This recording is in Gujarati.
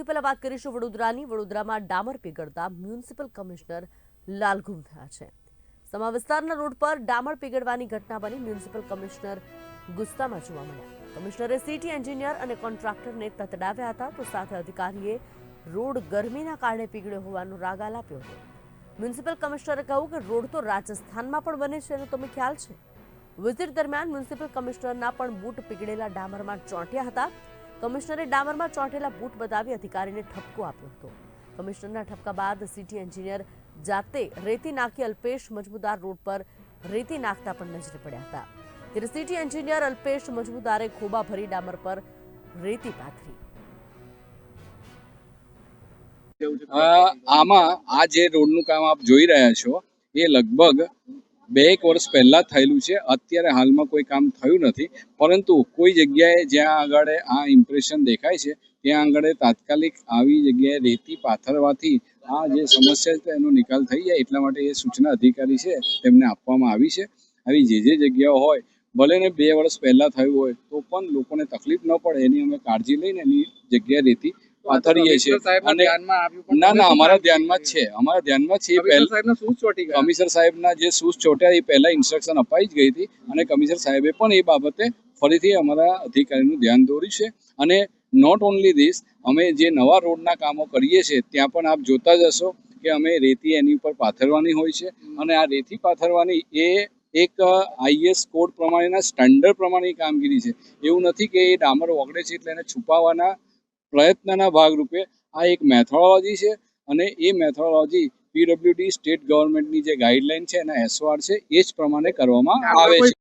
સૌથી પહેલા વાત કરીશું વડોદરાની। વડોદરામાં ડામર પીગળતા મ્યુનિસિપલ કમિશનર લાલઘુમ થયા છે। સમા વિસ્તારના રોડ પર ડામર પીગળવાની ઘટના બની। મ્યુનિસિપલ કમિશનર ગુસ્સામાં જોવા મળ્યા। કમિશનરે સિટી એન્જિનિયર અને કોન્ટ્રાક્ટરને તતડાવ્યા હતા, તો સાથે અધિકારીએ રોડ ગરમીના કારણે પીગળ્યો હોવાનો રાગ આલાપ્યો હતો। મ્યુનિસિપલ કમિશનરે કહ્યું કે રોડ તો રાજસ્થાનમાં પણ બને છે, એનો તમને ખ્યાલ છે। વિઝિટ દરમિયાન મ્યુનિસિપલ કમિશનરના પણ બૂટ પીગળેલા ડામરમાં ચોંટ્યા હતા। કમિશનરે ડામરમાં ચોંટેલા બૂટ બતાવી અધિકારીને ઠપકો આપ્યો હતો। કમિશનરના ઠપકા બાદ સિટી એન્જિનિયર જાતે રેતી નાખી અલ્પેશ મજમુદાર રોડ પર રેતી નાખતા પણ નજરે પડ્યા હતા। ત્યારે સિટી એન્જિનિયર અલ્પેશ મજમુદારે ખોબા ભરી ડામર પર રેતી પાથરી। આમાં આ જે રોડનું કામ આપ જોઈ રહ્યા છો એ લગભગ 2 વર્ષ પહેલા થયેલું છે। અત્યારે હાલમાં કોઈ કામ થયું નથી, પરંતુ કોઈ જગ્યાએ જ્યાં આગળ આ ઇમ્પ્રેશન દેખાય છે ત્યાં આગળ તાત્કાલિક આવી જગ્યાએ રેતી પાથરવાથી આ જે સમસ્યા છે એનો નિકાલ થઈ જાય, એટલા માટે એ સૂચના અધિકારી છે તેમને આપવામાં આવી છે। આવી જે જગ્યાઓ હોય, ભલે ને 2 વર્ષ પહેલા થયું હોય તો પણ લોકોને તકલીફ ન પડે એની અમે કાળજી લઈને એની જગ્યાએ રેતી પાથરીએ છીએ। અને ના અમારા ધ્યાનમાં જ છે, કમિશનર સાહેબના જે શૂઝ ચોટ્યા એ પહેલા ઇન્સ્ટ્રક્શન અપાઈ જ ગઈ હતી અને કમિશનર સાહેબે પણ એ બાબતે ફરીથી અમારા અધિકારીનું ધ્યાન દોર્યું છે। અને નોટ ઓનલી ધીસ, અમે જે નવા રોડના કામો કરીએ છીએ ત્યાં પણ આપ જોતા જ હશો કે અમે રેતી એની ઉપર પાથરવાની હોય છે અને આ રેતી પાથરવાની એ એક આઈએસ કોડ પ્રમાણેના સ્ટાન્ડર્ડ પ્રમાણેની કામગીરી છે। એવું નથી કે એ ડામર ઓગળે છે એટલે એને છુપાવવાના પ્રયત્નના ભાગરૂપે આ એક મેથોડોલોજી છે અને એ મેથોડોલોજી પીડબ્લ્યુડી સ્ટેટ ગવર્મેન્ટની જે ગાઈડલાઈન છે એના એસઓઆર છે એ જ પ્રમાણે કરવામાં આવે છે।